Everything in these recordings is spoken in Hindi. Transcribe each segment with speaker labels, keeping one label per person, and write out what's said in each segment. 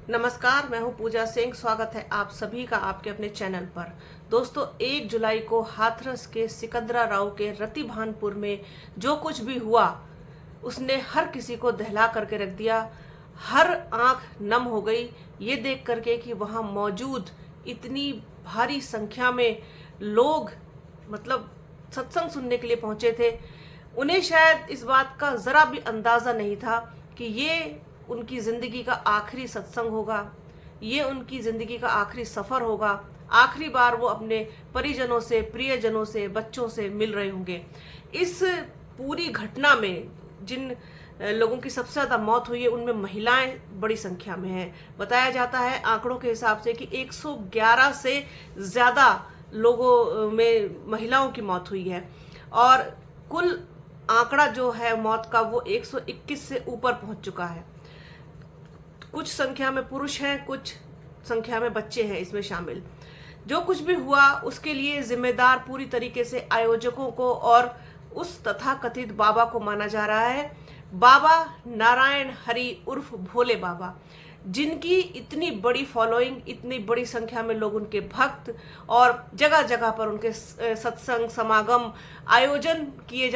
Speaker 1: नमस्कार, मैं हूं पूजा सिंह। स्वागत है आप सभी का आपके अपने चैनल पर। दोस्तों, 1 जुलाई को हाथरस के सिकंदरा राव के रतिभानपुर में जो कुछ भी हुआ उसने हर किसी को दहला करके रख दिया। हर आंख नम हो गई ये देख करके कि वहां मौजूद इतनी भारी संख्या में लोग मतलब सत्संग सुनने के लिए पहुंचे थे। उन्हें शायद इस बात का जरा भी अंदाजा नहीं था कि ये उनकी जिंदगी का आखिरी सत्संग होगा, ये उनकी जिंदगी का आखिरी सफर होगा। आखिरी बार वो अपने परिजनों से, प्रियजनों से, बच्चों से मिल रहे होंगे। इस पूरी घटना में जिन लोगों की सबसे ज्यादा मौत हुई है उनमें महिलाएं बड़ी संख्या में हैं। बताया जाता है आंकड़ों के हिसाब से कि 111 से ज्यादा लोगों में महिलाओं की मौत हुई है और कुल आंकड़ा जो है मौत का वो 121 से ऊपर पहुंच चुका है। कुछ संख्या में पुरुष हैं, कुछ संख्या में बच्चे हैं इसमें शामिल। जो कुछ भी हुआ उसके लिए जिम्मेदार पूरी तरीके से आयोजकों को और उस तथाकथित बाबा को माना जा रहा है। बाबा नारायण हरि उर्फ भोले बाबा, जिनकी इतनी बड़ी फॉलोइंग, इतनी बड़ी संख्या में लोग उनके भक्त और जगह जगह पर उनके सत्संग समागम आयोजित किए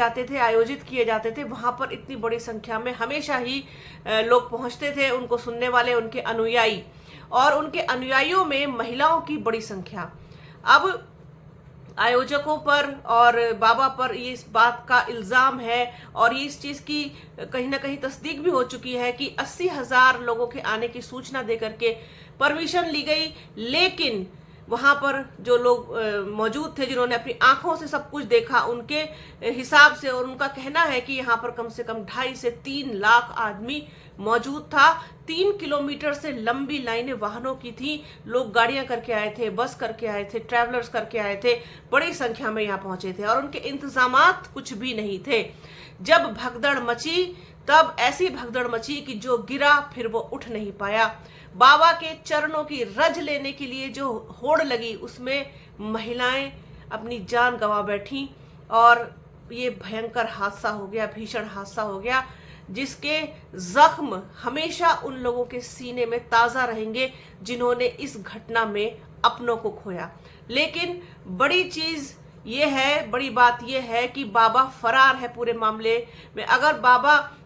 Speaker 1: जाते थे। वहां पर इतनी बड़ी संख्या में हमेशा ही लोग पहुंचते थे, उनको सुनने वाले, उनके अनुयायी, और उनके अनुयायियों में महिलाओं की बड़ी संख्या। अब आयोजकों पर और बाबा पर ये इस बात का इल्जाम है और ये इस चीज की कहीं ना कहीं तस्दीक भी हो चुकी है कि 80,000 लोगों के आने की सूचना देकर के परमिशन ली गई, लेकिन वहां पर जो लोग मौजूद थे, जिन्होंने अपनी आंखों से सब कुछ देखा, उनके हिसाब से और उनका कहना है कि यहाँ पर कम से कम 2.5 से 3 लाख आदमी मौजूद था। 3 किलोमीटर से लंबी लाइनें वाहनों की थी। लोग गाड़ियां करके आए थे, बस करके आए थे, ट्रैवलर्स करके आए थे, बड़ी संख्या में यहाँ पहुंचे थे और उनके इंतजामात कुछ भी नहीं थे। जब भगदड़ मची तब ऐसी भगदड़ मची कि जो गिरा फिर वो उठ नहीं पाया। बाबा के चरणों की रज लेने के लिए जो होड़ लगी उसमें महिलाएं अपनी जान गंवा बैठी और ये भयंकर हादसा हो गया, भीषण हादसा हो गया, जिसके जख्म हमेशा उन लोगों के सीने में ताजा रहेंगे जिन्होंने इस घटना में अपनों को खोया। लेकिन बड़ी बात यह है कि बाबा फरार है पूरे मामले में। अगर बाबा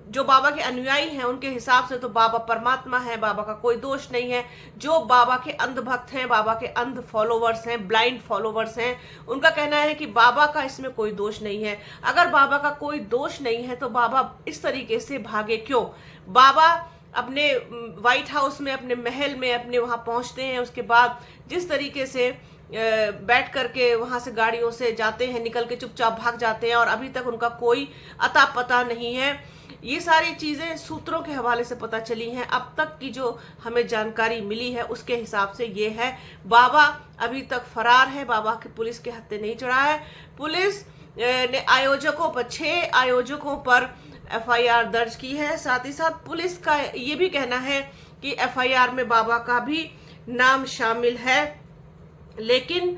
Speaker 1: जो बाबा के अनुयायी हैं उनके हिसाब से तो बाबा परमात्मा है, बाबा का कोई दोष नहीं है। जो बाबा के अंध भक्त हैं, बाबा के अंध फॉलोवर्स हैं, ब्लाइंड फॉलोवर्स हैं, उनका कहना है कि बाबा का इसमें कोई दोष नहीं है। अगर बाबा का कोई दोष नहीं है तो बाबा इस तरीके से भागे क्यों? बाबा अपने व्हाइट हाउस में, अपने महल में, अपने वहां पहुंचते हैं, उसके बाद जिस तरीके से बैठ करके वहां से गाड़ियों से जाते हैं, निकल के चुपचाप भाग जाते हैं और अभी तक उनका कोई अता पता नहीं है। ये सारी चीजें सूत्रों के हवाले से पता चली हैं। अब तक की जो हमें जानकारी मिली है उसके हिसाब से ये है, बाबा अभी तक फरार है, बाबा के पुलिस के हत्थे नहीं चढ़ा है। पुलिस ने 6 आयोजकों पर FIR दर्ज की है। साथ ही साथ पुलिस का ये भी कहना है कि FIR में बाबा का भी नाम शामिल है, लेकिन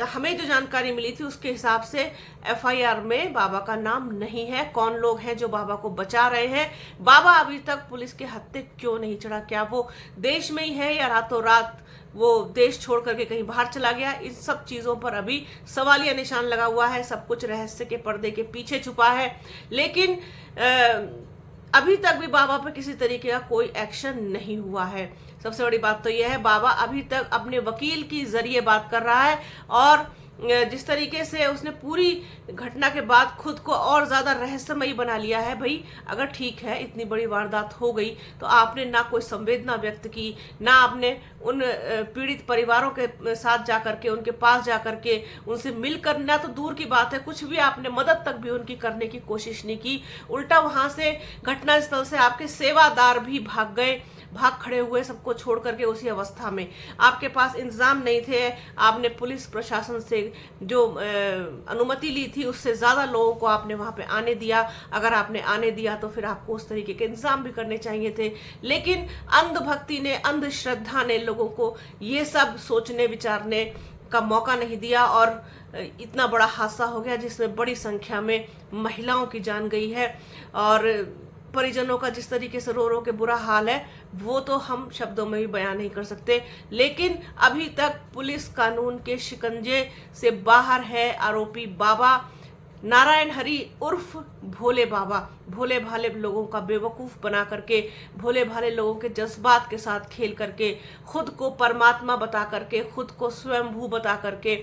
Speaker 1: हमें जो जानकारी मिली थी उसके हिसाब से FIR में बाबा का नाम नहीं है। कौन लोग हैं जो बाबा को बचा रहे हैं? बाबा अभी तक पुलिस के हत्थे क्यों नहीं चढ़ा? क्या वो देश में ही है या रातों रात वो देश छोड़ करके कहीं बाहर चला गया? इन सब चीजों पर अभी सवालिया निशान लगा हुआ है। सब कुछ रहस्य के पर्दे के पीछे छुपा है, लेकिन अभी तक भी बाबा पर किसी तरीके का कोई एक्शन नहीं हुआ है। सबसे बड़ी बात तो यह है, बाबा अभी तक अपने वकील के जरिए बात कर रहा है और जिस तरीके से उसने पूरी घटना के बाद खुद को और ज्यादा रहस्यमयी बना लिया है। भाई, अगर ठीक है, इतनी बड़ी वारदात हो गई तो आपने ना कोई संवेदना व्यक्त की, ना आपने उन पीड़ित परिवारों के साथ जाकर के, उनके पास जाकर के उनसे मिलकर, ना तो दूर की बात है कुछ भी आपने मदद तक भी उनकी करने की कोशिश नहीं की। उल्टा वहां से घटनास्थल से आपके सेवादार भी भाग खड़े हुए, सबको छोड़ करके। उसी अवस्था में आपके पास इंतजाम नहीं थे। आपने पुलिस प्रशासन से जो अनुमति ली थी उससे ज्यादा लोगों को आपने वहां पे आने दिया। अगर आपने आने दिया तो फिर आपको उस तरीके के इंतजाम भी करने चाहिए थे, लेकिन अंधभक्ति ने, अंधश्रद्धा ने लोगों को ये सब सोचने विचारने का मौका नहीं दिया और इतना बड़ा हादसा हो गया जिसमें बड़ी संख्या में महिलाओं की जान गई है। और परिजनों का जिस तरीके से रो रो के बुरा हाल है, वो तो हम शब्दों में भी बयान नहीं कर सकते। लेकिन अभी तक पुलिस कानून के शिकंजे से बाहर है आरोपी बाबा नारायण हरि उर्फ भोले बाबा। भोले भाले लोगों का बेवकूफ़ बना करके, भोले भाले लोगों के जज्बात के साथ खेल करके, खुद को परमात्मा बता करके, खुद को स्वयंभू बता करके,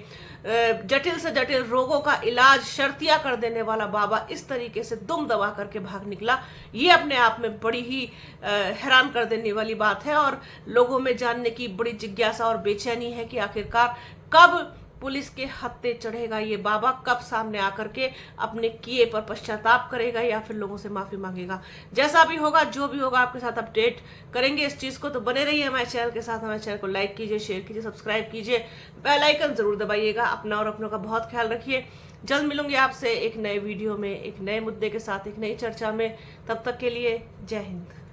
Speaker 1: जटिल से जटिल रोगों का इलाज शर्तिया कर देने वाला बाबा इस तरीके से दुम दबा करके भाग निकला। ये अपने आप में बड़ी ही हैरान कर देने वाली बात है और लोगों में जानने की बड़ी जिज्ञासा और बेचैनी है कि आखिरकार कब पुलिस के हत्थे चढ़ेगा ये बाबा, कब सामने आकर के अपने किए पर पश्चाताप करेगा या फिर लोगों से माफी मांगेगा। जैसा भी होगा, जो भी होगा, आपके साथ अपडेट करेंगे इस चीज को। तो बने रहिए हमारे चैनल के साथ। हमारे चैनल को लाइक कीजिए, शेयर कीजिए, सब्सक्राइब कीजिए, बेल आइकन जरूर दबाइएगा। अपना और अपनों का बहुत ख्याल रखिए। जल्द मिलूंगी आपसे एक नए वीडियो में, एक नए मुद्दे के साथ, एक नई चर्चा में। तब तक के लिए जय हिंद।